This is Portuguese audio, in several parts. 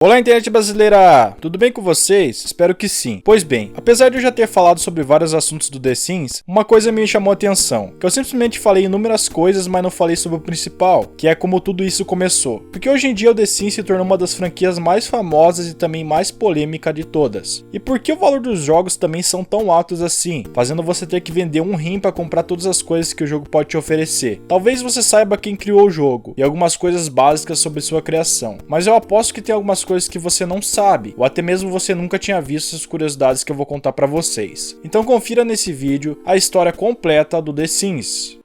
Olá, internet brasileira! Tudo bem com vocês? Espero que sim. Pois bem, apesar de eu já ter falado sobre vários assuntos do The Sims, uma coisa me chamou a atenção, que eu simplesmente falei inúmeras coisas, mas não falei sobre o principal, que é como tudo isso começou. Porque hoje em dia o The Sims se tornou uma das franquias mais famosas e também mais polêmica de todas. E por que o valor dos jogos também são tão altos assim, fazendo você ter que vender um rim para comprar todas as coisas que o jogo pode te oferecer? Talvez você saiba quem criou o jogo, e algumas coisas básicas sobre sua criação, mas eu aposto que tem algumas coisas que você não sabe, ou até mesmo você nunca tinha visto essas curiosidades que eu vou contar pra vocês. Então confira nesse vídeo a história completa do The Sims.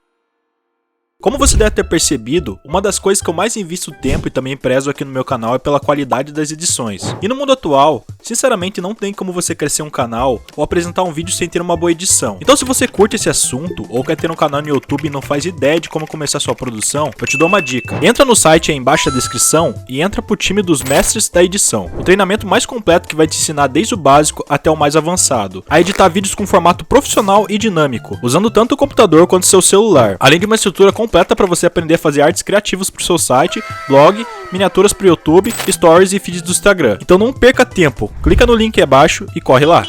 Como você deve ter percebido, uma das coisas que eu mais invisto tempo e também prezo aqui no meu canal é pela qualidade das edições. E no mundo atual, sinceramente não tem como você crescer um canal ou apresentar um vídeo sem ter uma boa edição. Então se você curte esse assunto ou quer ter um canal no YouTube e não faz ideia de como começar sua produção, eu te dou uma dica. Entra no site aí embaixo da descrição e entra pro time dos mestres da edição. O treinamento mais completo que vai te ensinar desde o básico até o mais avançado, a editar vídeos com formato profissional e dinâmico, usando tanto o computador quanto o seu celular, além de uma estrutura completa para você aprender a fazer artes criativas para o seu site, blog, miniaturas para o YouTube, stories e feeds do Instagram. Então não perca tempo, clica no link aí abaixo e corre lá.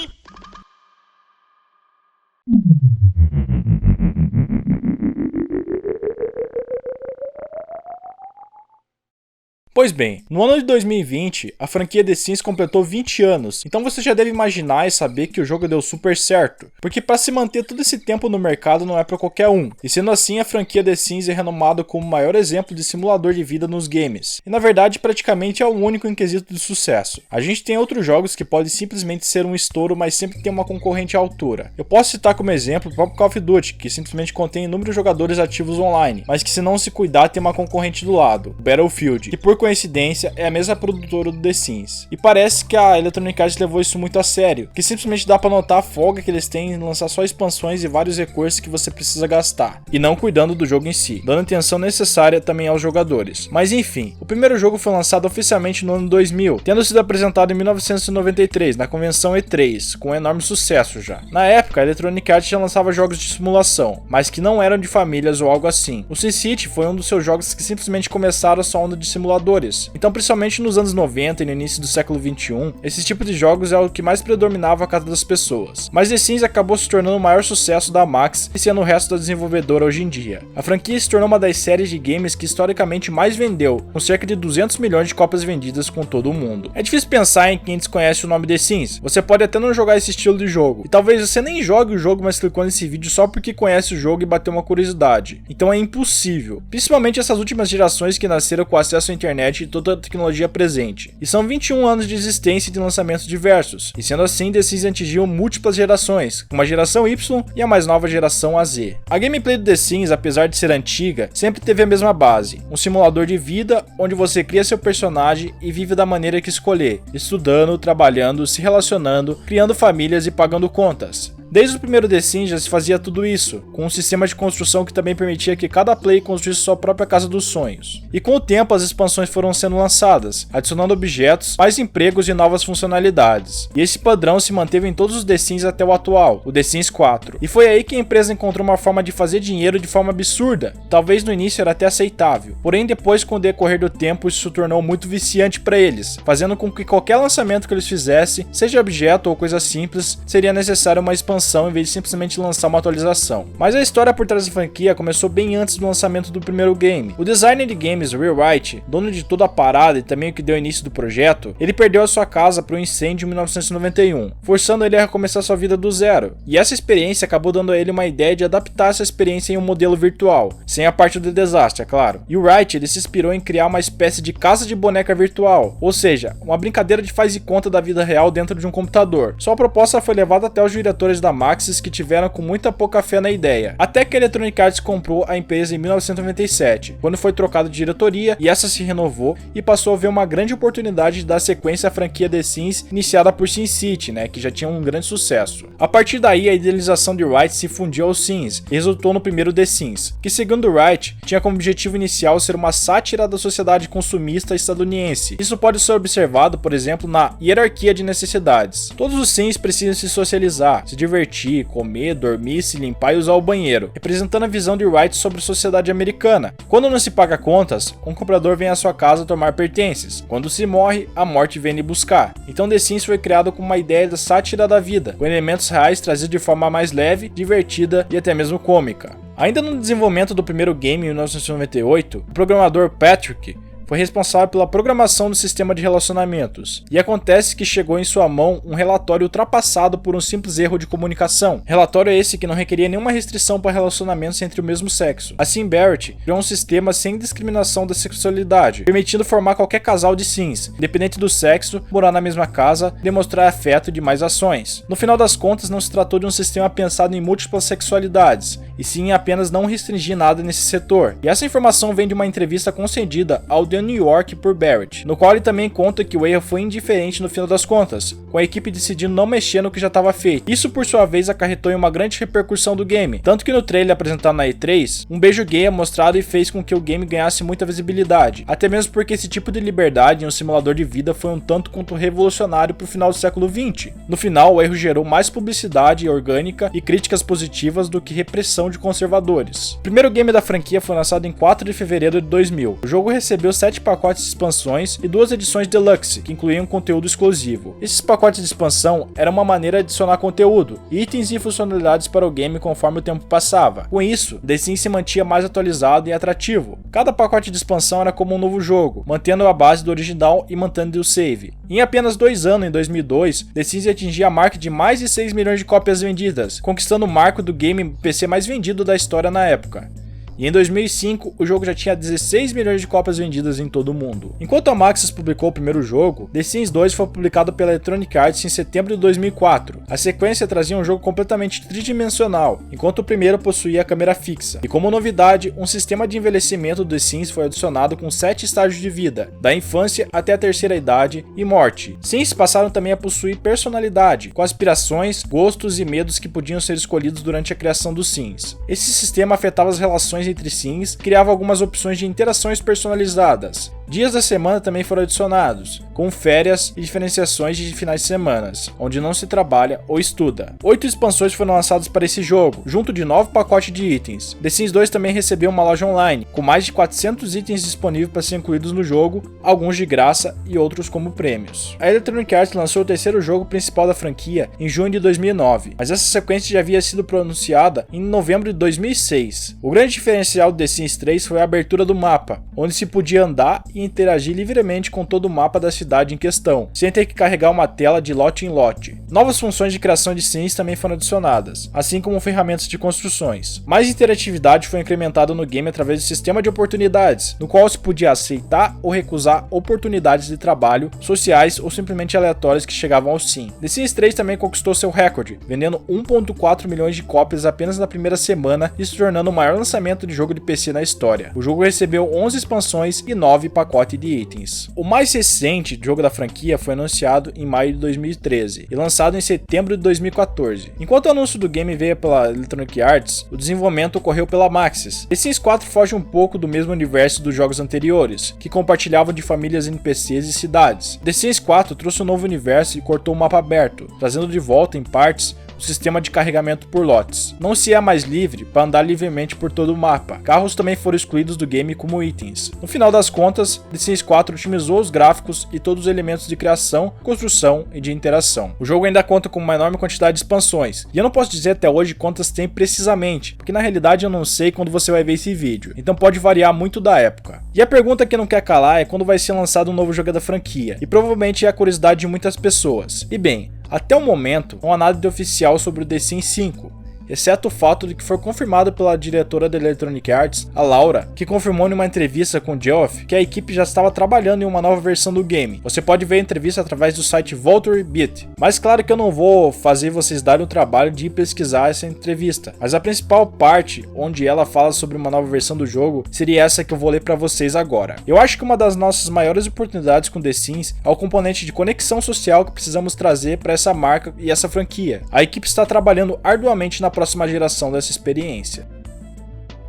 Pois bem, no ano de 2020, a franquia The Sims completou 20 anos, então você já deve imaginar e saber que o jogo deu super certo, porque para se manter todo esse tempo no mercado não é para qualquer um, e sendo assim a franquia The Sims é renomada como o maior exemplo de simulador de vida nos games, e na verdade praticamente é o único em quesito de sucesso. A gente tem outros jogos que podem simplesmente ser um estouro, mas sempre tem uma concorrente à altura. Eu posso citar como exemplo o próprio Call of Duty, que simplesmente contém inúmeros jogadores ativos online, mas que se não se cuidar tem uma concorrente do lado, o Battlefield, que por coincidência é a mesma produtora do The Sims. E parece que a Electronic Arts levou isso muito a sério, que simplesmente dá pra notar a folga que eles têm em lançar só expansões e vários recursos que você precisa gastar, e não cuidando do jogo em si, dando atenção necessária também aos jogadores. Mas enfim, o primeiro jogo foi lançado oficialmente no ano 2000, tendo sido apresentado em 1993 na convenção E3, com um enorme sucesso já. Na época, a Electronic Arts já lançava jogos de simulação, mas que não eram de famílias ou algo assim. O SimCity foi um dos seus jogos que simplesmente começaram a sua onda de simuladores. Então, principalmente nos anos 90 e no início do século 21, esse tipo de jogos é o que mais predominava a casa das pessoas. Mas The Sims acabou se tornando o maior sucesso da Maxis e sendo o resto da desenvolvedora hoje em dia. A franquia se tornou uma das séries de games que historicamente mais vendeu, com cerca de 200 milhões de cópias vendidas com todo o mundo. É difícil pensar em quem desconhece o nome The Sims. Você pode até não jogar esse estilo de jogo, e talvez você nem jogue o jogo, mas clicou nesse vídeo só porque conhece o jogo e bateu uma curiosidade. Então é impossível. Principalmente essas últimas gerações que nasceram com acesso à internet e toda a tecnologia presente. E são 21 anos de existência e de lançamentos diversos, e sendo assim, The Sims atingiu múltiplas gerações, uma geração Y e a mais nova geração a Z. A gameplay do The Sims, apesar de ser antiga, sempre teve a mesma base, um simulador de vida onde você cria seu personagem e vive da maneira que escolher, estudando, trabalhando, se relacionando, criando famílias e pagando contas. Desde o primeiro The Sims já se fazia tudo isso, com um sistema de construção que também permitia que cada player construísse sua própria casa dos sonhos. E com o tempo as expansões foram sendo lançadas, adicionando objetos, mais empregos e novas funcionalidades. E esse padrão se manteve em todos os The Sims até o atual, o The Sims 4. E foi aí que a empresa encontrou uma forma de fazer dinheiro de forma absurda. Talvez no início era até aceitável, porém depois com o decorrer do tempo isso se tornou muito viciante para eles, fazendo com que qualquer lançamento que eles fizessem, seja objeto ou coisa simples, seria necessário uma expansão em vez de simplesmente lançar uma atualização. Mas a história por trás da franquia começou bem antes do lançamento do primeiro game. O designer de games Rewrite, dono de toda a parada e também o que deu início do projeto, ele perdeu a sua casa para um incêndio em 1991, forçando ele a recomeçar sua vida do zero. E essa experiência acabou dando a ele uma ideia de adaptar essa experiência em um modelo virtual, sem a parte do desastre, é claro. E o Wright ele se inspirou em criar uma espécie de casa de boneca virtual, ou seja, uma brincadeira de faz e conta da vida real dentro de um computador. Sua proposta foi levada até os diretores da Maxis, que tiveram com muita pouca fé na ideia, até que a Electronic Arts comprou a empresa em 1997, quando foi trocado de diretoria e essa se renovou e passou a ver uma grande oportunidade de dar sequência à franquia The Sims iniciada por SimCity, que já tinha um grande sucesso. A partir daí a idealização de Wright se fundiu aos Sims e resultou no primeiro The Sims, que segundo Wright tinha como objetivo inicial ser uma sátira da sociedade consumista estadunidense. Isso pode ser observado, por exemplo, na hierarquia de necessidades. Todos os Sims precisam se socializar, se divertir divertir, comer, dormir, se limpar e usar o banheiro, representando a visão de Wright sobre a sociedade americana. Quando não se paga contas, um comprador vem à sua casa tomar pertences. Quando se morre, a morte vem lhe buscar. Então The Sims foi criado com uma ideia da sátira da vida, com elementos reais trazidos de forma mais leve, divertida e até mesmo cômica. Ainda no desenvolvimento do primeiro game em 1998, o programador Patrick foi responsável pela programação do sistema de relacionamentos, e acontece que chegou em sua mão um relatório ultrapassado por um simples erro de comunicação. Relatório esse que não requeria nenhuma restrição para relacionamentos entre o mesmo sexo. Assim, Barrett criou um sistema sem discriminação da sexualidade, permitindo formar qualquer casal de Sims, independente do sexo, morar na mesma casa, demonstrar afeto e demais ações. No final das contas, não se tratou de um sistema pensado em múltiplas sexualidades, e sim em apenas não restringir nada nesse setor. E essa informação vem de uma entrevista concedida ao The New York por Barrett, no qual ele também conta que o erro foi indiferente no final das contas, com a equipe decidindo não mexer no que já estava feito. Isso por sua vez acarretou em uma grande repercussão do game, tanto que no trailer apresentado na E3, um beijo gay é mostrado e fez com que o game ganhasse muita visibilidade, até mesmo porque esse tipo de liberdade em um simulador de vida foi um tanto quanto revolucionário para o final do século XX. No final, o erro gerou mais publicidade orgânica e críticas positivas do que repressão de conservadores. O primeiro game da franquia foi lançado em 4 de fevereiro de 2000. O jogo recebeu 7 pacotes de expansões e 2 edições deluxe, que incluíam conteúdo exclusivo. Esses pacotes de expansão eram uma maneira de adicionar conteúdo, itens e funcionalidades para o game conforme o tempo passava. Com isso, The Sims se mantinha mais atualizado e atrativo. Cada pacote de expansão era como um novo jogo, mantendo a base do original e mantendo o save. Em apenas 2 anos, em 2002, The Sims atingia a marca de mais de 6 milhões de cópias vendidas, conquistando o marco do game PC mais vendido da história na época. E em 2005, o jogo já tinha 16 milhões de cópias vendidas em todo o mundo. Enquanto a Maxis publicou o primeiro jogo, The Sims 2 foi publicado pela Electronic Arts em setembro de 2004. A sequência trazia um jogo completamente tridimensional, enquanto o primeiro possuía a câmera fixa. E como novidade, um sistema de envelhecimento do The Sims foi adicionado com 7 estágios de vida, da infância até a terceira idade e morte. Sims passaram também a possuir personalidade, com aspirações, gostos e medos que podiam ser escolhidos durante a criação dos Sims. Esse sistema afetava as relações entre Sims, criava algumas opções de interações personalizadas. Dias da semana também foram adicionados, com férias e diferenciações de finais de semana, onde não se trabalha ou estuda. 8 expansões foram lançadas para esse jogo, junto de 9 pacotes de itens. The Sims 2 também recebeu uma loja online, com mais de 400 itens disponíveis para ser incluídos no jogo, alguns de graça e outros como prêmios. A Electronic Arts lançou o terceiro jogo principal da franquia em junho de 2009, mas essa sequência já havia sido pronunciada em novembro de 2006. O grande diferencial do The Sims 3 foi a abertura do mapa, onde se podia andar e interagir livremente com todo o mapa da cidade em questão, sem ter que carregar uma tela de lote em lote. Novas funções de criação de Sims também foram adicionadas, assim como ferramentas de construções. Mais interatividade foi incrementada no game através do sistema de oportunidades, no qual se podia aceitar ou recusar oportunidades de trabalho, sociais ou simplesmente aleatórias que chegavam ao Sim. The Sims 3 também conquistou seu recorde, vendendo 1,4 milhões de cópias apenas na primeira semana e se tornando o maior lançamento de jogo de PC na história. O jogo recebeu 11 expansões e 9 pacote de itens. O mais recente jogo da franquia foi anunciado em maio de 2013 e lançado em setembro de 2014. Enquanto o anúncio do game veio pela Electronic Arts, o desenvolvimento ocorreu pela Maxis. The Sims 4 foge um pouco do mesmo universo dos jogos anteriores, que compartilhavam de famílias NPCs e cidades. The Sims 4 trouxe um novo universo e cortou o mapa aberto, trazendo de volta, em partes, o sistema de carregamento por lotes. Não se é mais livre para andar livremente por todo o mapa. Carros também foram excluídos do game como itens. No final das contas, The Sims 4 otimizou os gráficos e todos os elementos de criação, construção e de interação. O jogo ainda conta com uma enorme quantidade de expansões, e eu não posso dizer até hoje quantas tem precisamente, porque na realidade eu não sei quando você vai ver esse vídeo, então pode variar muito da época. E a pergunta que não quer calar é quando vai ser lançado um novo jogo da franquia, e provavelmente é a curiosidade de muitas pessoas. E bem, até o momento, não há nada de oficial sobre o The Sims 5, exceto o fato de que foi confirmado pela diretora da Electronic Arts, a Laura, que confirmou em uma entrevista com Geoff que a equipe já estava trabalhando em uma nova versão do game. Você pode ver a entrevista através do site Valtteri Beat, mas claro que eu não vou fazer vocês darem o trabalho de ir pesquisar essa entrevista, mas a principal parte, onde ela fala sobre uma nova versão do jogo, seria essa que eu vou ler para vocês agora. Eu acho que uma das nossas maiores oportunidades com The Sims é o componente de conexão social que precisamos trazer para essa marca e essa franquia. A equipe está trabalhando arduamente na próxima geração dessa experiência.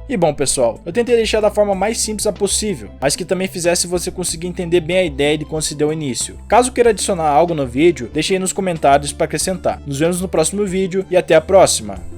E bom pessoal, eu tentei deixar da forma mais simples possível, mas que também fizesse você conseguir entender bem a ideia de quando se deu início. Caso queira adicionar algo no vídeo, deixe aí nos comentários para acrescentar. Nos vemos no próximo vídeo e até a próxima!